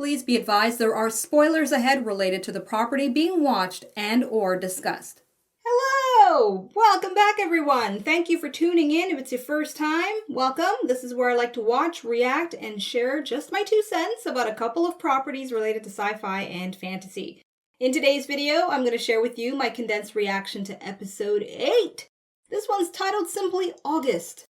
Please be advised there are spoilers ahead related to the property being watched and or discussed. Hello! Welcome back, everyone. Thank you for tuning in. If it's your first time, welcome. This is where I like to watch, react, and share just my 2 cents about a couple of properties related to sci-fi and fantasy. In today's video, I'm going to share with you my condensed reaction to episode 8. This one's titled simply August.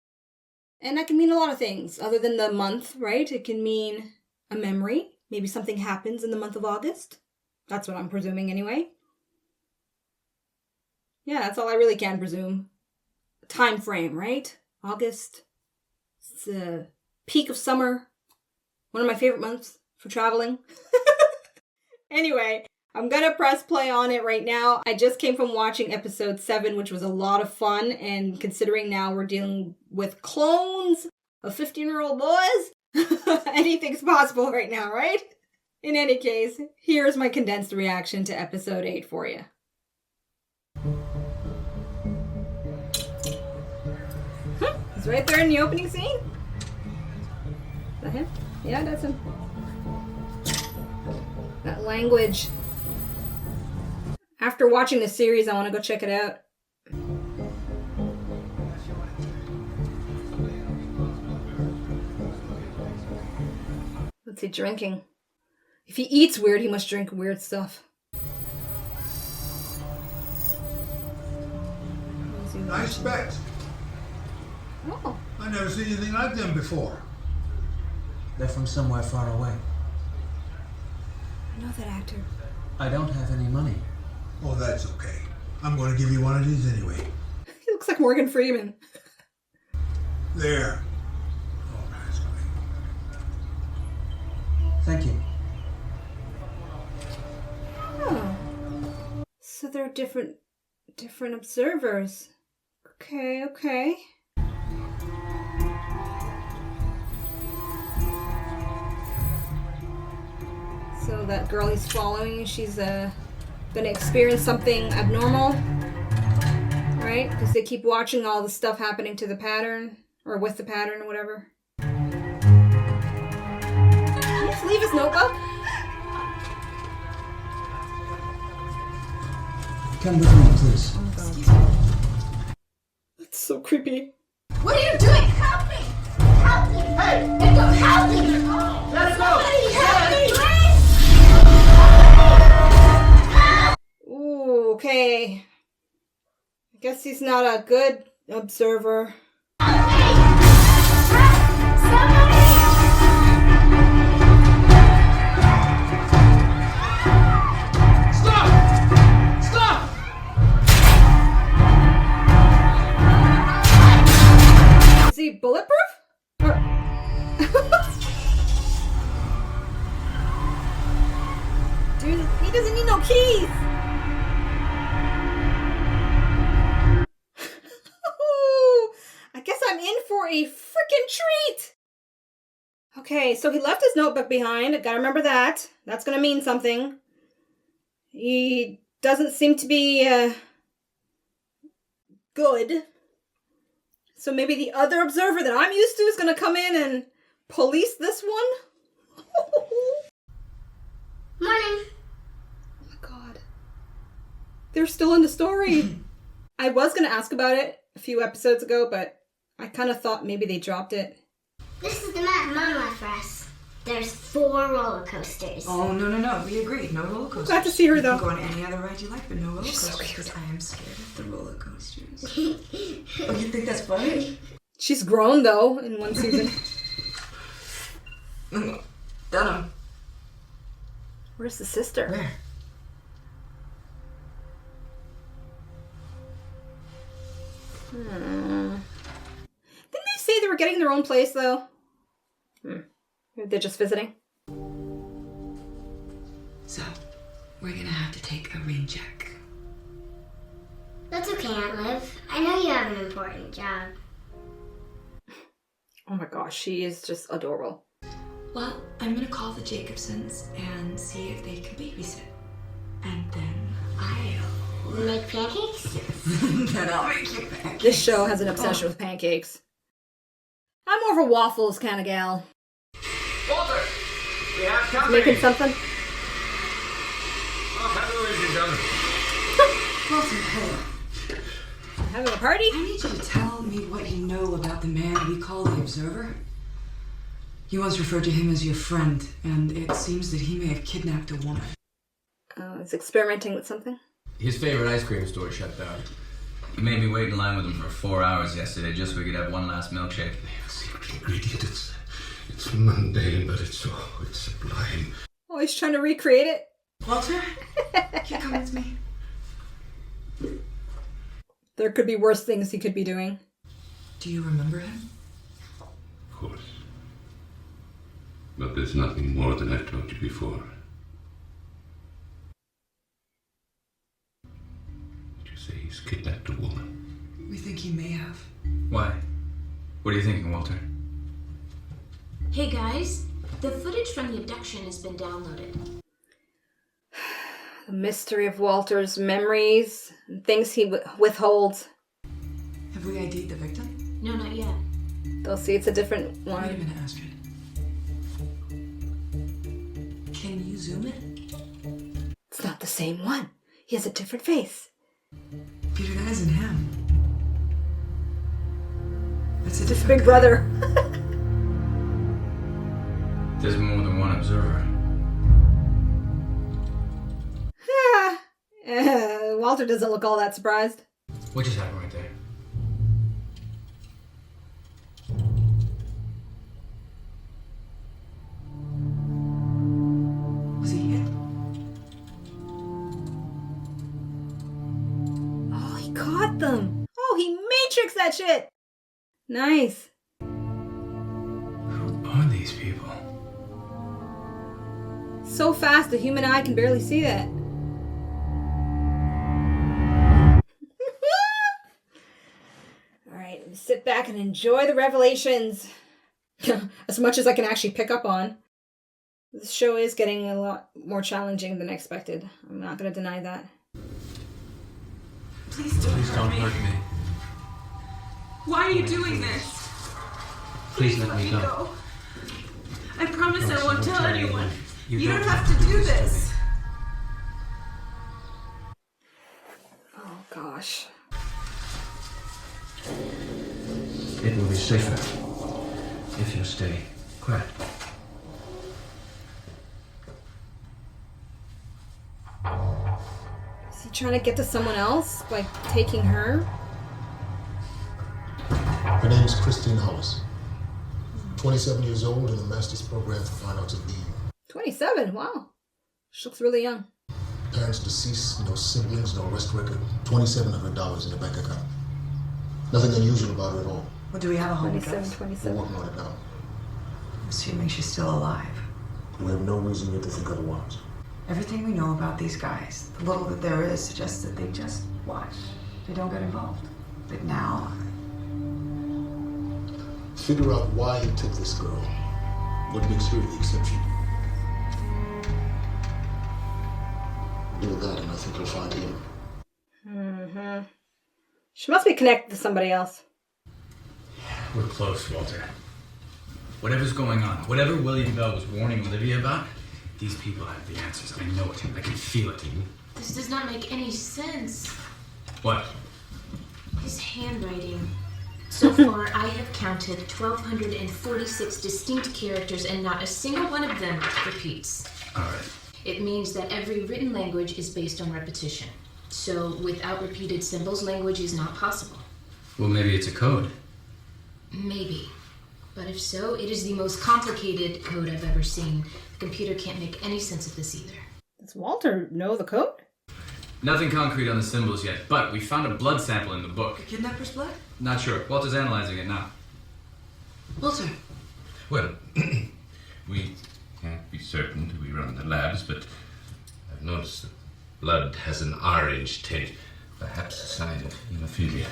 And that can mean a lot of things other than the month, right? It can mean a memory. Maybe something happens in the month of August. That's what I'm presuming anyway. Yeah, that's all I really can presume. Time frame, right? August. It's the peak of summer. One of my favorite months for traveling. Anyway, I'm gonna press play on it right now. I just came from watching episode 7, which was a lot of fun. And considering now we're dealing with clones of 15-year-old boys, anything's possible right now, right? In any case, here's my condensed reaction to episode 8 for you. He's right there in the opening scene. Is that him? Yeah, that's him. That language. After watching this series, I want to go check it out. What's he drinking? If he eats weird, he must drink weird stuff. Nice specs. Oh. I've never seen anything like them before. They're from somewhere far away. I know that actor. I don't have any money. Oh, that's okay. I'm going to give you one of these anyway. He looks like Morgan Freeman. There. Oh, that's great. Thank you. Oh. So they're different observers. Okay. So that girl he's following, she's gonna experience something abnormal, right? Because they keep watching all the stuff happening to the pattern, or with the pattern, or whatever. Can you just leave his notebook? Come with me, please. Oh, God. That's so creepy. What are you doing? Help me! Help me! Hey! Nico, help me! Let it go! Somebody help me! Ooh, okay. I guess he's not a good observer. Is he bulletproof? Or... Dude, he doesn't need no keys! I guess I'm in for a freaking treat! Okay, so he left his notebook behind. Gotta remember that. That's gonna mean something. He doesn't seem to be, good. So maybe the other observer that I'm used to is gonna come in and police this one? Morning. Oh my God. They're still in the story. I was gonna ask about it a few episodes ago, but I kind of thought maybe they dropped it. This is the map Mom left for us. There's 4 roller coasters. Oh, no. We agreed. No roller coasters. Glad to see her, though. You can go on any other ride you like, but no roller She's so coasters. cute. I am scared of the roller coasters. Oh, you think that's funny? She's grown, though, in one season. Dunham. Where's the sister? Where? Didn't they say they were getting their own place, though? Maybe they're just visiting. So, we're gonna have to take a rain check. That's okay, Aunt Liv. I know you have an important job. Oh my gosh, she is just adorable. Well, I'm gonna call the Jacobsons and see if they can babysit. And then I'll... Make pancakes? Then I'll make you pancakes. This show has an obsession with pancakes. I'm more of a waffles kind of gal. Walter, We have company. Making something? Oh, hello, ladies and gentlemen. Walter, hey. Having a party? I need you to tell me what you know about the man we call the Observer. You once referred to him as your friend, and it seems that he may have kidnapped a woman. He's experimenting with something? His favorite ice cream store shut down. He made me wait in line with him for 4 hours yesterday just so we could have one last milkshake. Secret ingredient. It's mundane, but it's sublime. Oh, he's trying to recreate it? Walter, you come with me. There could be worse things he could be doing. Do you remember him? Of course. But there's nothing more than I've told you before. Did you say he's kidnapped a woman? We think he may have. Why? What are you thinking, Walter? Hey guys, the footage from the abduction has been downloaded. The mystery of Walter's memories and things he withholds. Have we ID'd the victim? No, not yet. They'll see it's a different Wait a one. minute, Astrid. Can you zoom it? It's not the same one. He has a different face. Peter, that isn't him. That's a It's different Big guy. Brother. There's more than one observer. Walter doesn't look all that surprised. What just happened right there? Was he hit? Oh, he caught them. Oh, he matrixed that shit. Nice. Who are these people? So fast, the human eye can barely see that. All right, sit back and enjoy the revelations. As much as I can actually pick up on. This show is getting a lot more challenging than expected. I'm not going to deny that. Please don't hurt me. Why are you doing this? Please let me go. I promise I won't tell anyone. You don't have to do this. Oh, gosh. It will be safer if you stay quiet. Is he trying to get to someone else by taking her? Her name is Christine Hollis. 27 years old in the Master's Program for Fine Arts of Being. 27, wow. She looks really young. Parents deceased, no siblings, no arrest record. $2,700 in the bank account. Nothing unusual about her at all. Well, do we have a home 27, address? We're 27. working on it now. Assuming she's still alive. We have no reason yet to think otherwise. Everything we know about these guys, the little that there is, suggests that they just watch. They don't get involved. But now, Figure out why he took this girl. What makes her the exception. Do that and I think you'll find him. Mm-hmm. She must be connected to somebody else. We're close, Walter. Whatever's going on, whatever William Bell was warning Olivia about, these people have the answers. I know it. I can feel it. This does not make any sense. What? His handwriting. So far, I have counted 1,246 distinct characters, and not a single one of them repeats. All right. It means that every written language is based on repetition. So, without repeated symbols, language is not possible. Well, maybe it's a code. Maybe. But if so, it is the most complicated code I've ever seen. The computer can't make any sense of this either. Does Walter know the code? Nothing concrete on the symbols yet, but we found a blood sample in the book. the kidnapper's blood? Not sure. Walter's analyzing it now. Walter. Well, we can't be certain till we run the labs, but I've noticed that blood has an orange tint, perhaps a sign of hemophilia.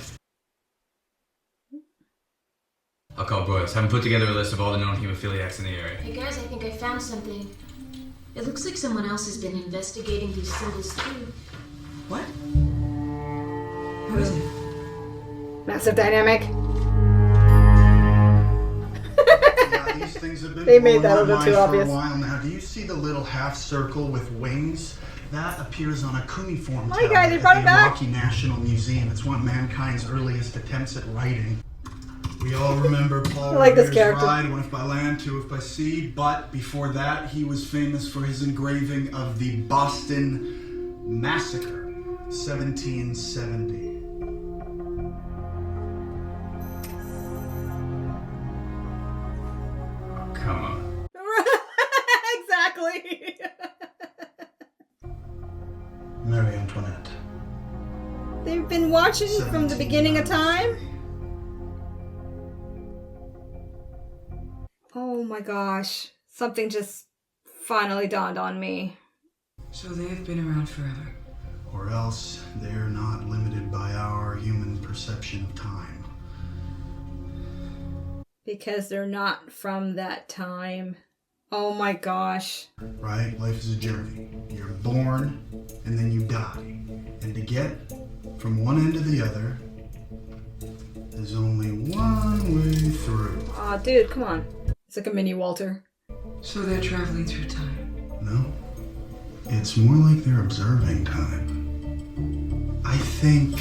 I'll call Boyles. Have him put together a list of all the known hemophiliacs in the area. Hey guys, I think I found something. It looks like someone else has been investigating these symbols too. What? Who is it? Massive dynamic. These things have been They made blowing that a my little mind too for obvious. a while now. Do you see the little half circle with wings? That appears on a cuneiform My tablet guy, they at brought the it back. Iraqi National Museum. It's one of mankind's earliest attempts at writing. We all remember Paul I like this Revere's character. ride, one if by land, two if by sea. But before that, he was famous for his engraving of the Boston Massacre, 1770. Come on. Exactly. Marie Antoinette. They've been watching from the beginning of time. Oh my gosh. Something just finally dawned on me. So they've been around forever. Or else they're not limited by our human perception of time. Because they're not from that time. Oh my gosh. Right? Life is a journey. You're born and then you die. And to get from one end to the other, there's only one way through. Aw, dude, come on. It's like a mini Walter. So they're traveling through time. No. It's more like they're observing time. I think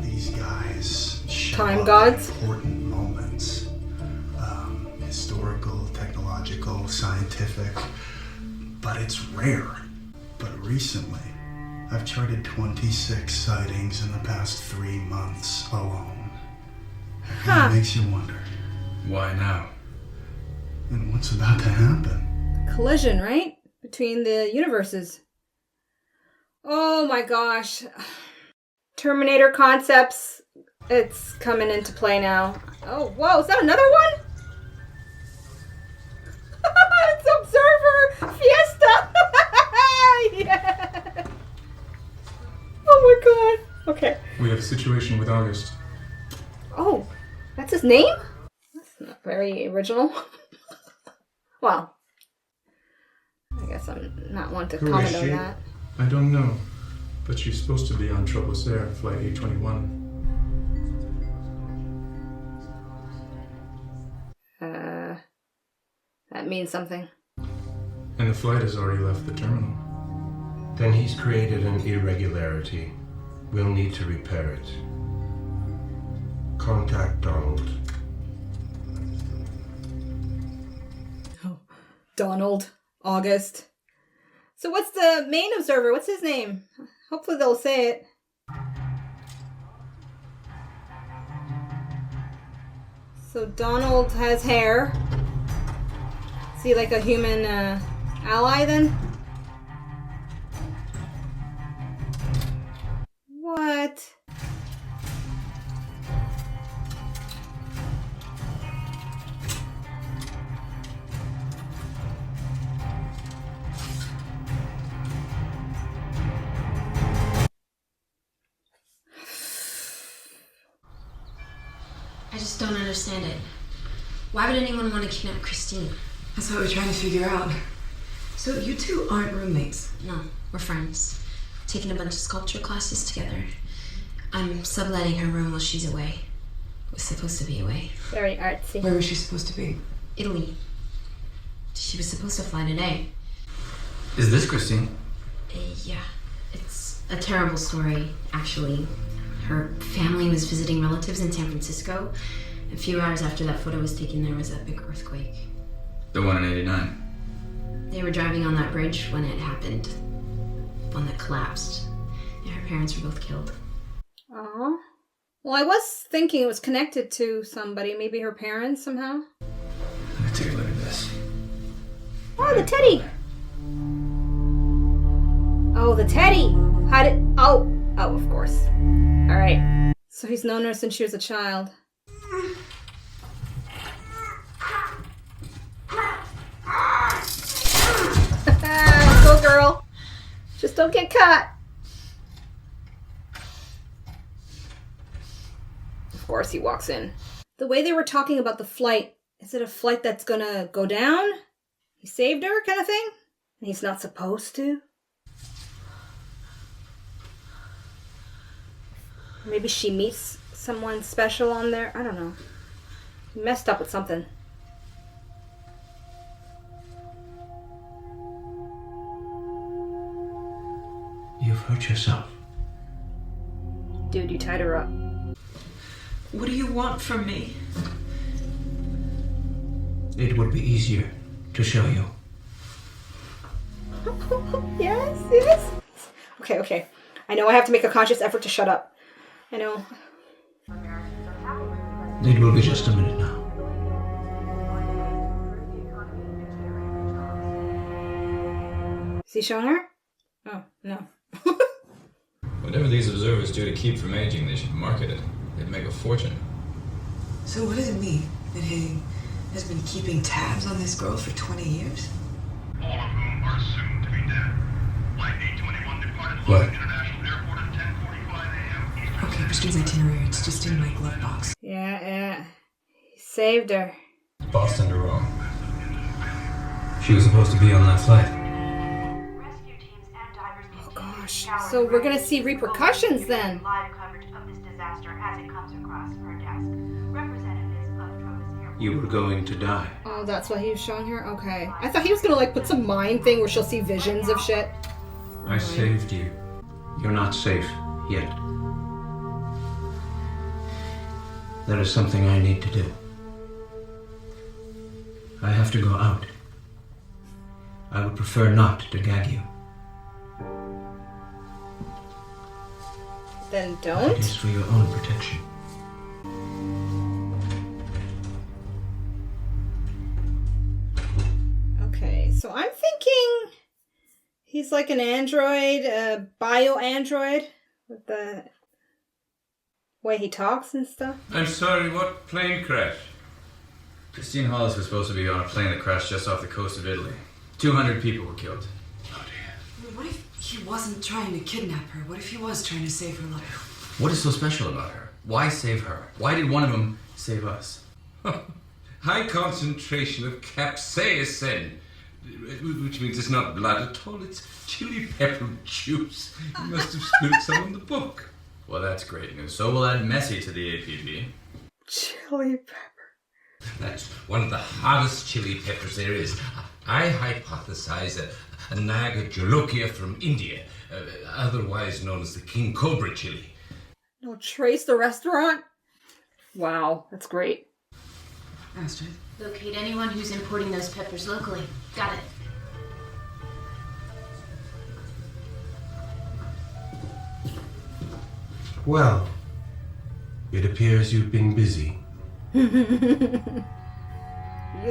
these guys show Time up gods? at important moments. Historical, technological, scientific. But it's rare. But recently, I've charted 26 sightings in the past 3 months alone. Huh. It makes you wonder. Why now? And what's about to happen? Collision, right? Between the universes. Oh my gosh. Terminator concepts. It's coming into play now. Oh, whoa, is that another one? It's Observer Fiesta! Yeah! Oh my god. Okay. We have a situation with August. Oh, that's his name? That's not very original. Well, I guess I'm not one to Who comment is on she? that. I don't know, but she's supposed to be on Troublous Air, Flight 821. That means something. And the flight has already left the terminal. Then he's created an irregularity. We'll need to repair it. Contact Donald. Donald. August. So what's the main observer? What's his name? Hopefully they'll say it. So Donald has hair. Is he like a human ally then? What? I just don't understand it. Why would anyone want to kidnap Christine? That's what we're trying to figure out. So you two aren't roommates? No, we're friends. Taking a bunch of sculpture classes together. I'm subletting her room while she's away. Was supposed to be away. Very artsy. Where was she supposed to be? Italy. She was supposed to fly today. Is this Christine? Yeah. It's a terrible story, actually. Her family was visiting relatives in San Francisco. A few hours after that photo was taken, there was a big earthquake. The one in 89. They were driving on that bridge when it happened. One that collapsed. Yeah, her parents were both killed. Aw. Well, I was thinking it was connected to somebody. Maybe her parents somehow. Let me take a look at this. Oh, the teddy! Oh, the teddy! How did... Oh, of course. Alright. So he's known her since she was a child. Go girl! Just don't get caught! Of course he walks in. The way they were talking about the flight, is it a flight that's gonna go down? He saved her kind of thing? And he's not supposed to? Maybe she meets someone special on there. I don't know. He messed up with something. You've hurt yourself. Dude, you tied her up. What do you want from me? It would be easier to show you. Yes, yes. Okay, okay. I know I have to make a conscious effort to shut up. I know. It will be just a minute now. Is he showing her? Oh, no. Whatever these observers do to keep from aging, they should market it. They'd make a fortune. So what does it mean that he has been keeping tabs on this girl for 20 years? All of whom are soon to be dead. Flight 821 departed What? Logan International Airport at 10:45 a.m. Eastern Okay, Christine's itinerary. It's just in my glove box. Yeah, yeah. He saved her. Boston to Rome. She was supposed to be on that flight. Rescue teams and divers Oh gosh. So we're gonna see repercussions then. Live coverage of this disaster as it comes across our desk. Representatives of Travis Airport. You were going to die. Oh, that's why he was showing her? Okay. I thought he was gonna like put some mind thing where she'll see visions of shit. I saved you. You're not safe yet. There is something I need to do. I have to go out. I would prefer not to gag you. Then It don't. is for your own protection. Okay, so I'm thinking he's like an android, a bio-android, with the way he talks and stuff. I'm sorry, what plane crash? Christine Hollis was supposed to be on a plane that crashed just off the coast of Italy. 200 people were killed. Oh dear. What if he wasn't trying to kidnap her? What if he was trying to save her life? What is so special about her? Why save her? Why did one of them save us? High concentration of capsaicin, which means it's not blood at all, it's chili pepper juice. You must have spilled some in the book. Well, that's great news. So we'll add Messi to the APB. Chili pepper. That's one of the hottest chili peppers there is. I hypothesize a Naga Jolokia from India, otherwise known as the King Cobra chili. No, Trace the restaurant? Wow, that's great. Astrid. Locate anyone who's importing those peppers locally. Got it. Well, it appears you've been busy. He's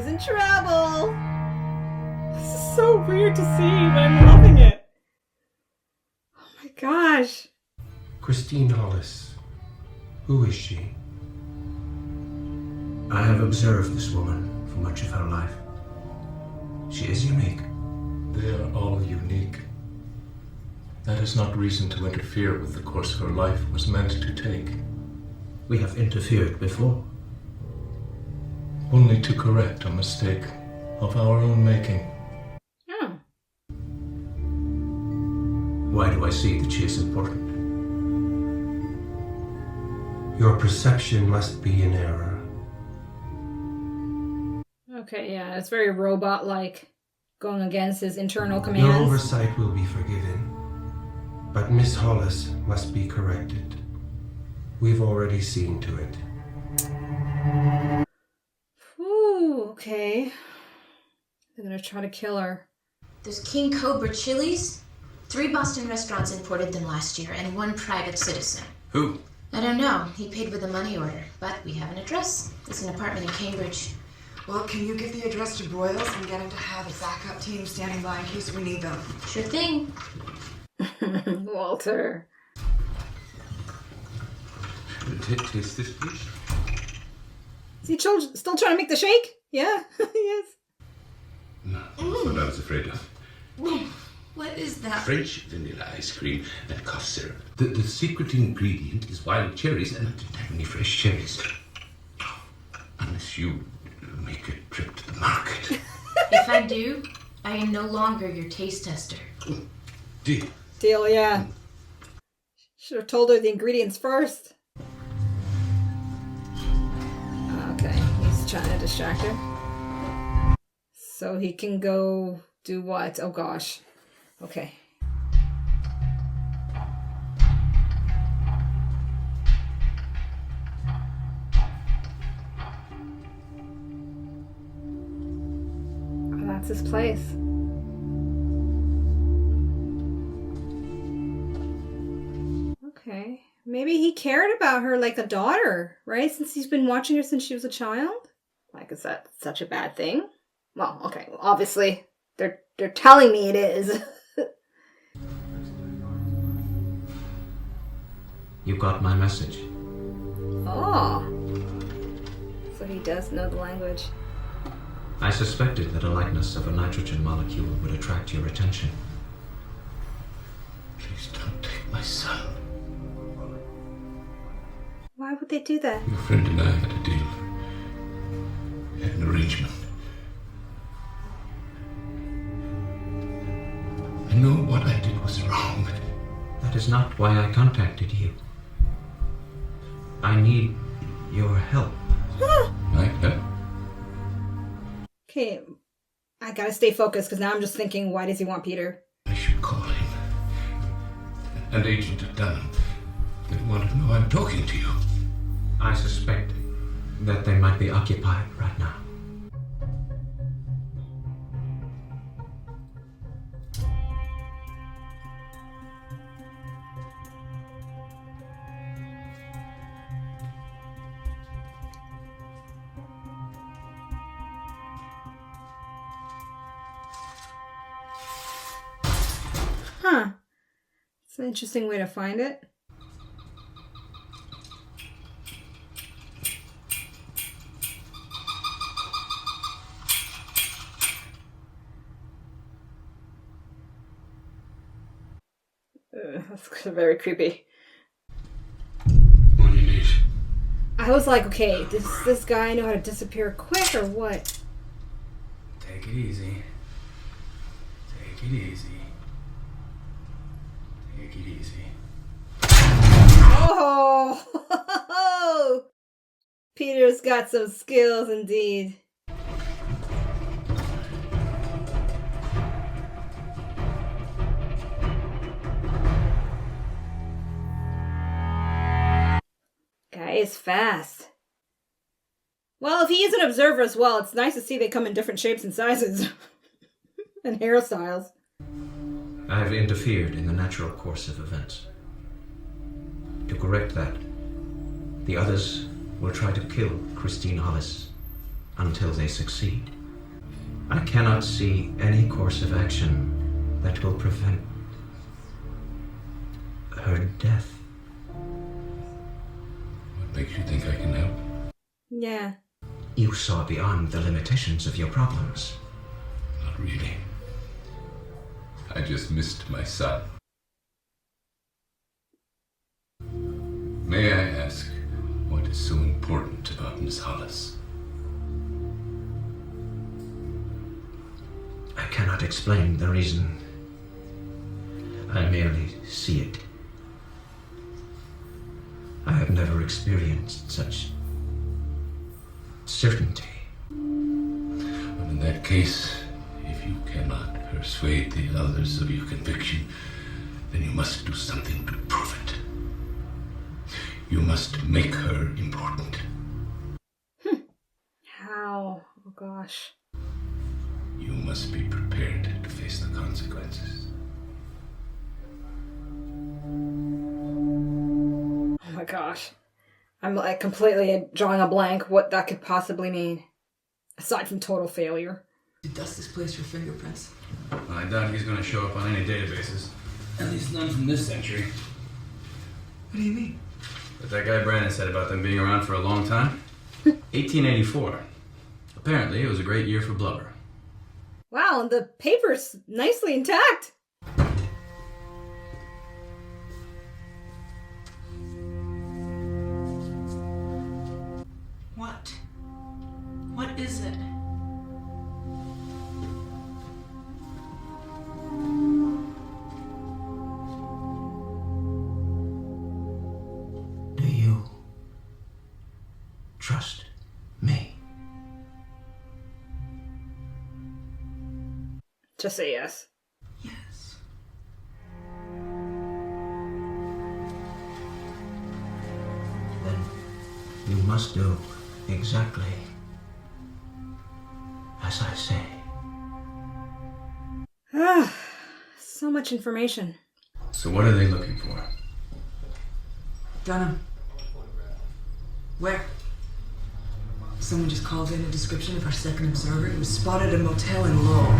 in trouble. This is so weird to see, but I'm loving it. Oh my gosh. Christine Hollis. Who is she? I have observed this woman for much of her life. She is unique. They are all unique. That is not reason to interfere with the course her life was meant to take. We have interfered before. Only to correct a mistake of our own making. Oh. Why do I see that she is important? Your perception must be in error. Okay, yeah, it's very robot-like, going against his internal Your commands. oversight will be forgiven, but Miss Hollis must be corrected. We've already seen to it. Ooh, okay. They're gonna try to kill her. Those King Cobra chilies? 3 Boston restaurants imported them last year, and 1 private citizen. Who? I don't know. He paid with a money order, but we have an address. It's an apartment in Cambridge. Well, can you give the address to Broyles and get him to have a backup team standing by in case we need them? Sure thing. Walter. Taste this, please. Is he still trying to make the shake? Yeah, he is. No, that's what I was afraid of. What is that? French vanilla ice cream and cough syrup. The secret ingredient is wild cherries, and I didn't have any fresh cherries. Unless you make a trip to the market. If I do, I am no longer your taste tester. Deal. Deal, yeah. Should have told her the ingredients first. Okay, he's trying to distract her. So he can go do what? Oh gosh. Okay. That's his place. Okay. Maybe he cared about her like a daughter, right? Since he's been watching her since she was a child? Like, is that such a bad thing? Well, okay. Well, obviously, they're telling me it is. You got my message. Oh. So he does know the language. I suspected that a likeness of a nitrogen molecule would attract your attention. Please don't take my son. Why would they do that? Your friend and I had a deal. We had an arrangement. I know what I did was wrong. That is not why I contacted you. I need your help. My help? Okay, I gotta stay focused because now I'm just thinking, why does he want Peter? I should call him. An agent of Dunham. They want to know I'm talking to you. I suspect that they might be occupied right now. Huh. It's an interesting way to find it. That's very creepy. What do you need? I was like, okay, does this guy know how to disappear quick or what? Take it easy. Take it easy. Take it easy. Oh! Peter's got some skills indeed. Guy is fast. Well, if he is an observer as well, it's nice to see they come in different shapes and sizes. And hairstyles. I have interfered in the natural course of events. To correct that, the others will try to kill Christine Hollis until they succeed. I cannot see any course of action that will prevent her death. What makes you think I can help? Yeah. You saw beyond the limitations of your problems. Not really. I just missed my son. May I ask what is so important about Miss Hollis? I cannot explain the reason. I merely see it. I have never experienced such certainty. Well, in that case, if you cannot persuade the others of your conviction, then you must do something to prove it. You must make her important. How? Oh gosh. You must be prepared to face the consequences. Oh my gosh. I'm like completely drawing a blank what that could possibly mean. Aside from total failure. To dust this place for fingerprints. Well, I doubt he's going to show up on any databases. At least none from this century. What do you mean? But that guy Brandon said about them being around for a long time? 1884. Apparently, it was a great year for blubber. Wow, and the paper's nicely intact. What? What is it? Do you trust me? Just say yes. Yes. Then you must do exactly as I say. Ah, so much information. So what are they looking for? Dunham. Where? Someone just called in a description of our second observer. He was spotted at a motel in Lowell.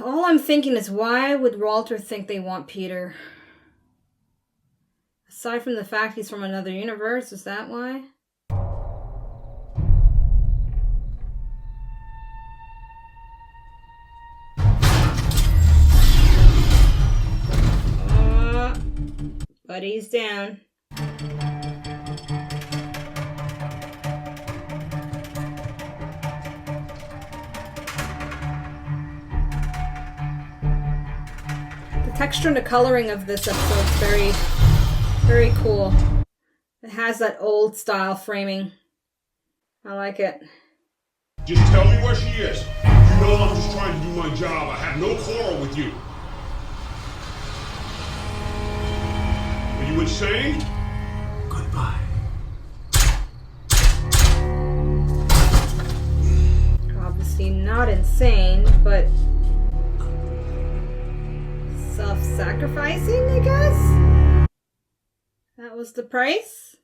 All I'm thinking is, why would Walter think they want Peter? Aside from the fact he's from another universe, is that why? Buddy's down. The texture and the coloring of this episode is very, very cool. It has that old style framing. I like it. Just tell me where she is. You know I'm just trying to do my job. I have no quarrel with you. Are you insane? Goodbye. Obviously not insane, but self-sacrificing, I guess? That was the price?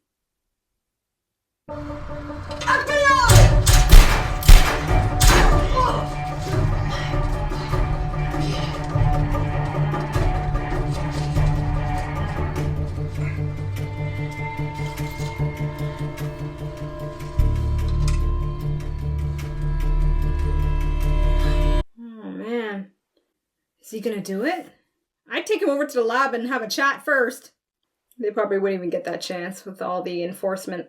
Oh man. Is he gonna do it? I'd take him over to the lab and have a chat first. They probably wouldn't even get that chance with all the enforcement.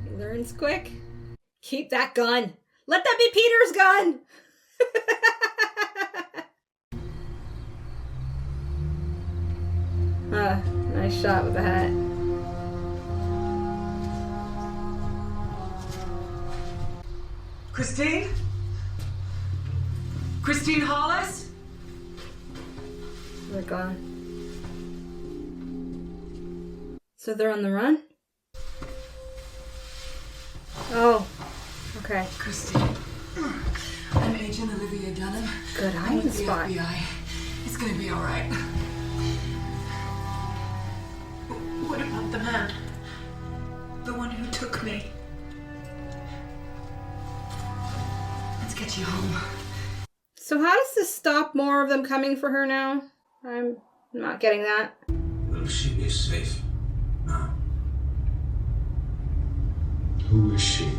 He learns quick. Keep that gun. Let that be Peter's gun. Nice shot with the hat. Christine? Christine Hollis? They're gone. So they're on the run? Oh, okay. Christine. I'm Agent Olivia Dunham. Good I'm hiding with the spot. FBI. It's gonna be alright. What about the man? The one who took me? Let's get you home. So how does this stop more of them coming for her now? I'm not getting that. Will she be safe now? Who is she?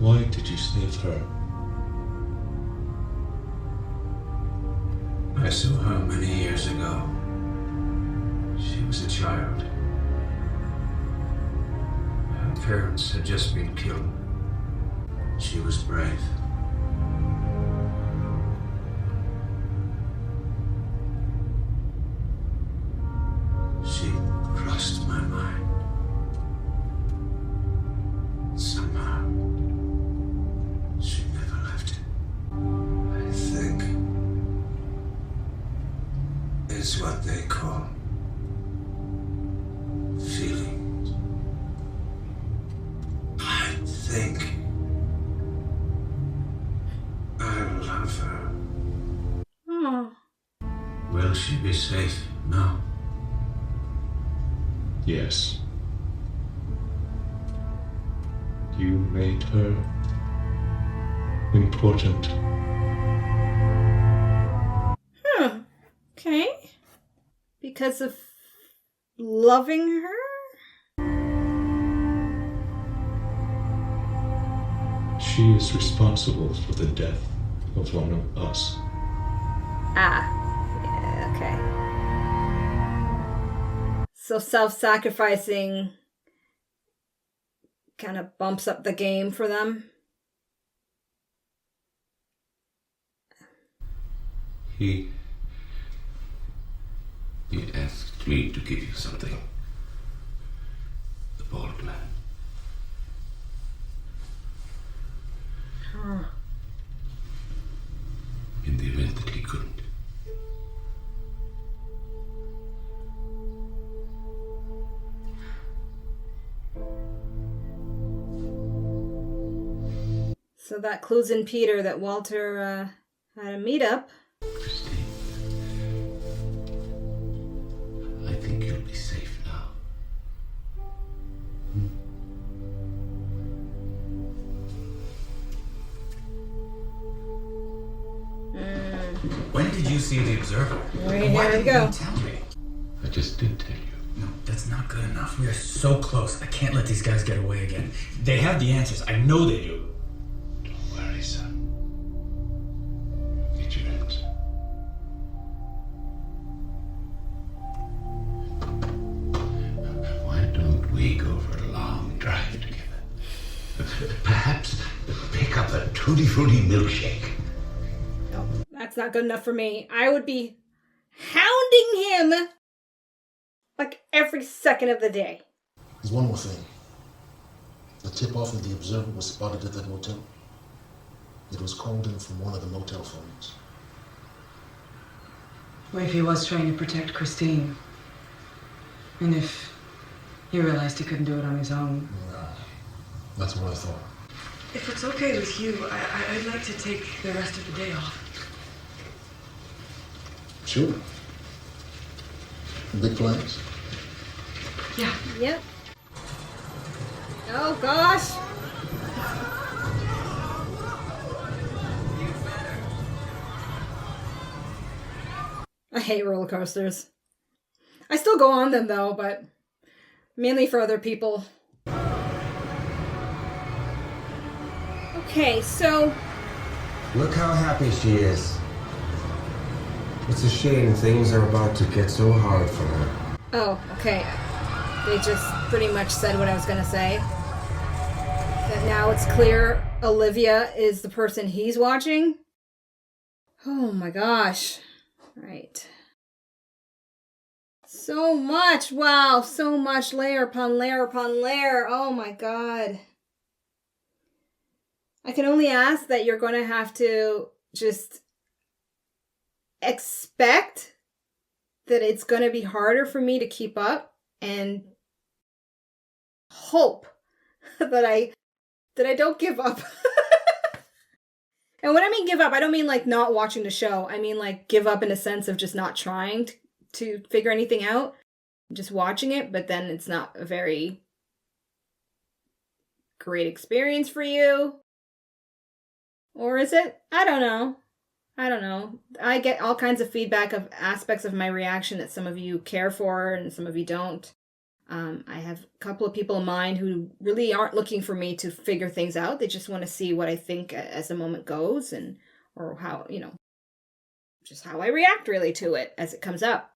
Why did you save her? I saw her many years ago. She was a child. Her parents had just been killed. She was brave. She crossed my mind. Somehow, she never left it. I think it's what they call feelings. I think I love her. Oh. Will she be safe now? Yes. You made her important. Okay. Because of loving her? She is responsible for the death of one of us. Ah. Yeah, okay. So self-sacrificing kind of bumps up the game for them. He asked me to give you something. The bald man. Huh. So that clues in Peter that Walter had a meetup. Christine, I think you'll be safe now. When did you see the Observer? Right, Why here we didn't go. you tell me? I just did tell you. No, that's not good enough. We are so close. I can't let these guys get away again. They have the answers. I know they do. Don't worry, son. Get your answer. Why don't we go for a long drive together? Perhaps pick up a Tutti Frutti milkshake. No, that's not good enough for me. I would be hounding him like every second of the day. There's one more thing. The tip-off of the Observer was spotted at that motel. It was called in from one of the motel phones. What if he was trying to protect Christine? And if he realized he couldn't do it on his own? Yeah, that's what I thought. If it's okay with you, I'd like to take the rest of the day off. Sure. Big plans? Yeah. Yep. Oh gosh. I hate roller coasters. I still go on them though, but mainly for other people. Okay, so Look how happy she is. It's a shame things are about to get so hard for her. oh, okay. They just pretty much said what I was gonna say. That now it's clear Olivia is the person he's watching. Oh my gosh. Right. So much. Wow. So much layer upon layer upon layer. Oh my god. I can only ask that you're going to have to just expect that it's going to be harder for me to keep up and hope that I don't give up. And when I mean give up, I don't mean like not watching the show. I mean like give up in a sense of just not trying to figure anything out. Just watching it, but then it's not a very great experience for you. Or is it? I don't know. I get all kinds of feedback of aspects of my reaction that some of you care for and some of you don't. I have a couple of people in mind who really aren't looking for me to figure things out. They just want to see what I think as the moment goes and or how, just how I react really to it as it comes up.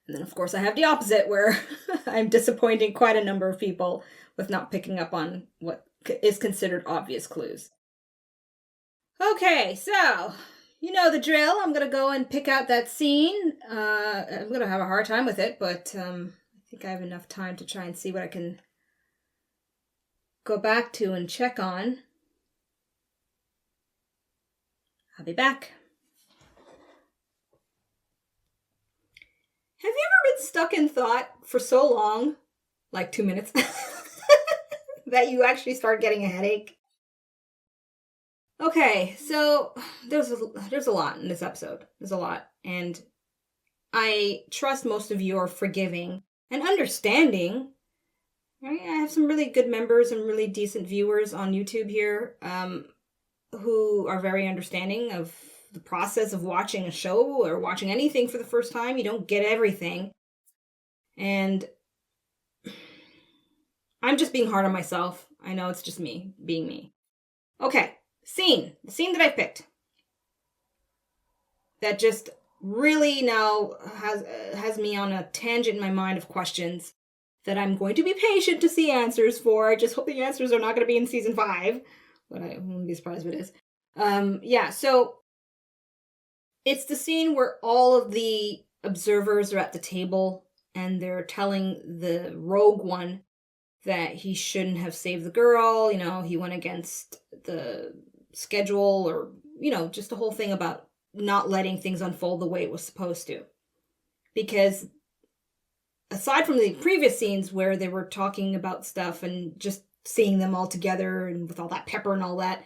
And then, of course, I have the opposite where I'm disappointing quite a number of people with not picking up on what is considered obvious clues. Okay, so, you know the drill. I'm going to go and pick out that scene. I'm going to have a hard time with it, but I think I have enough time to try and see what I can go back to and check on. I'll be back. Have you ever been stuck in thought for so long, like 2 minutes, that you actually start getting a headache? Okay, so there's a lot in this episode. There's a lot. And I trust most of you are forgiving and understanding. Right? I have some really good members and really decent viewers on YouTube here who are very understanding of the process of watching a show or watching anything for the first time. You don't get everything. And I'm just being hard on myself. I know it's just me being me. Okay. The scene that I picked that just really now has me on a tangent in my mind of questions that I'm going to be patient to see answers for. I just hope the answers are not going to be in season 5, but I wouldn't be surprised if it is. So it's the scene where all of the observers are at the table and they're telling the rogue one that he shouldn't have saved the girl. He went against the schedule or, just the whole thing about not letting things unfold the way it was supposed to. Because aside from the previous scenes where they were talking about stuff and just seeing them all together and with all that pepper and all that.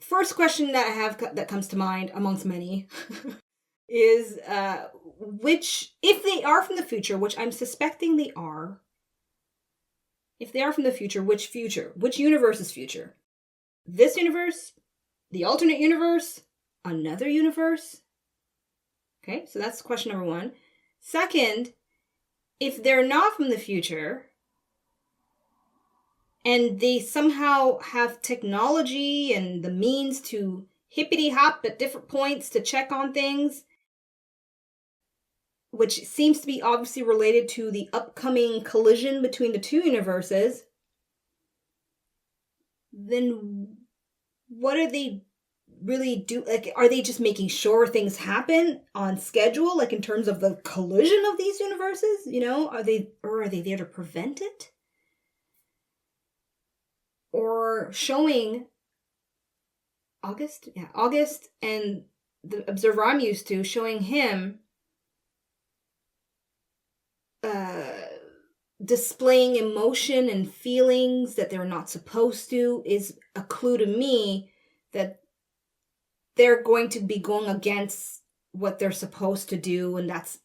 First question that I have that comes to mind, amongst many, is if they are from the future, which I'm suspecting they are, if they are from the future? Which universe's future? This universe? The alternate universe? Another universe? Okay, so that's question number one. Second, if they're not from the future, and they somehow have technology and the means to hippity-hop at different points to check on things, which seems to be obviously related to the upcoming collision between the two universes, then what are they really do? Like, are they just making sure things happen on schedule, like in terms of the collision of these universes? You know, are they there to prevent it? Or showing August and the observer I'm used to, showing him displaying emotion and feelings that they're not supposed to, is a clue to me that they're going to be going against what they're supposed to do, and that's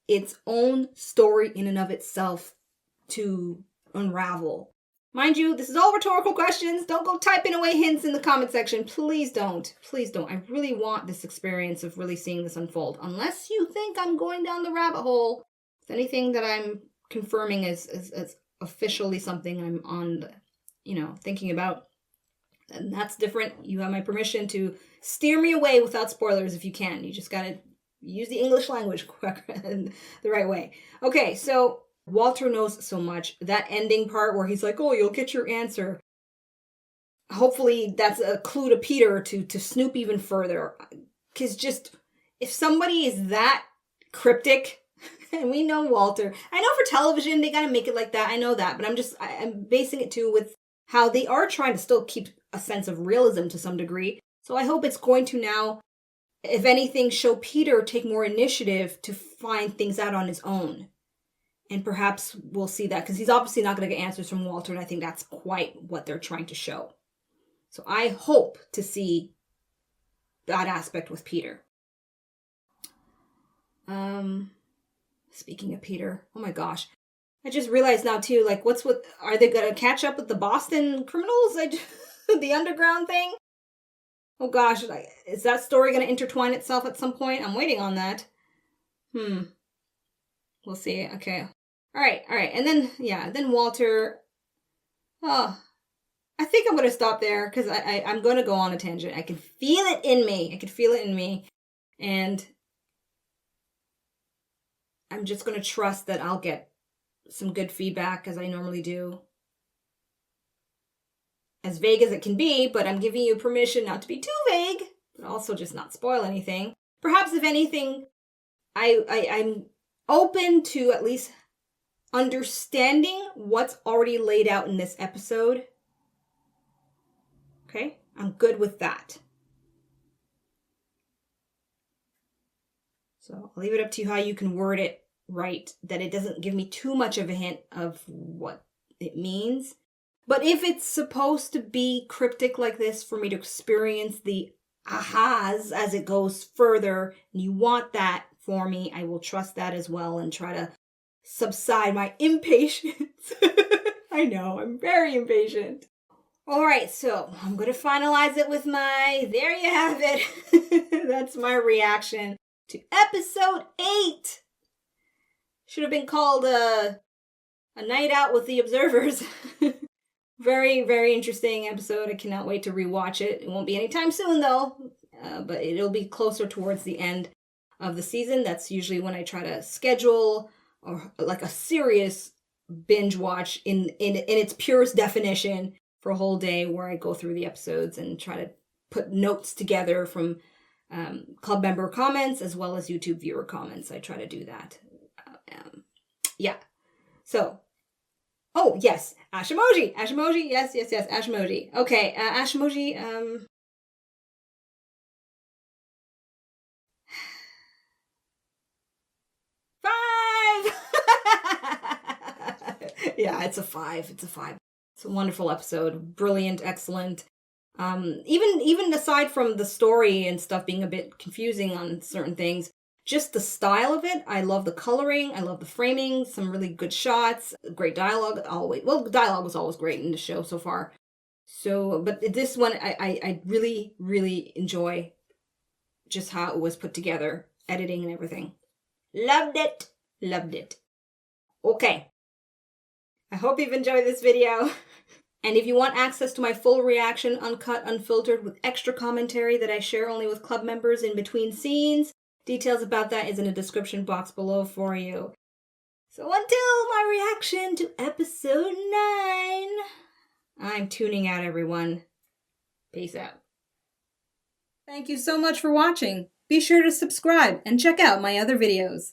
its own story in and of itself to unravel. Mind you, this is all rhetorical questions. Don't go typing away hints in the comment section. Please don't. Please don't. I really want this experience of really seeing this unfold. Unless you think I'm going down the rabbit hole with anything that I'm confirming as officially something I'm on, thinking about. And that's different. You have my permission to steer me away without spoilers if you can. You just gotta use the English language the right way. Okay, so Walter knows so much. That ending part where he's like, oh, you'll get your answer. Hopefully that's a clue to Peter to snoop even further. Because just, if somebody is that cryptic, and we know Walter, I know for television they gotta make it like that, I know that, but I'm basing it too with how they are trying to still keep a sense of realism to some degree. So I hope it's going to now, if anything, show Peter take more initiative to find things out on his own. And perhaps we'll see that, because he's obviously not going to get answers from Walter, and I think that's quite what they're trying to show. So I hope to see that aspect with Peter. Speaking of Peter, oh my gosh. I just realized now too, like, are they going to catch up with the Boston criminals? The underground thing? Oh gosh, is that story going to intertwine itself at some point? I'm waiting on that. We'll see. Okay. All right. And then Walter. Oh, I think I'm going to stop there because I'm going to go on a tangent. I can feel it in me. And I'm just going to trust that I'll get some good feedback, as I normally do. As vague as it can be, but I'm giving you permission not to be too vague, but also just not spoil anything. Perhaps, if anything, I'm open to at least understanding what's already laid out in this episode. Okay? I'm good with that. So I'll leave it up to you how you can word it right, that it doesn't give me too much of a hint of what it means. But if it's supposed to be cryptic like this for me to experience the ahas as it goes further, and you want that for me, I will trust that as well and try to subside my impatience. I know, I'm very impatient. All right, so I'm going to finalize it with there you have it. That's my reaction to episode 8. Should have been called a night out with the observers. Very, very interesting episode. I cannot wait to rewatch it. It won't be anytime soon, though, but it'll be closer towards the end of the season. That's usually when I try to schedule or like a serious binge watch in its purest definition for a whole day, where I go through the episodes and try to put notes together from club member comments as well as YouTube viewer comments. I try to do that. So, oh yes, Ashamoji, yes, Ashamoji. Okay, Ashamoji, 5. Yeah, it's a 5. It's a 5. It's a wonderful episode. Brilliant, excellent. Even aside from the story and stuff being a bit confusing on certain things, just the style of it. I love the coloring. I love the framing. Some really good shots. Great dialogue. Always. Well, the dialogue was always great in the show so far. So, but this one, I really, really enjoy just how it was put together, editing and everything. Loved it. Loved it. Okay. I hope you've enjoyed this video. And if you want access to my full reaction, uncut, unfiltered, with extra commentary that I share only with club members in between scenes, details about that is in the description box below for you. So until my reaction to episode 9, I'm tuning out, everyone. Peace out. Thank you so much for watching. Be sure to subscribe and check out my other videos.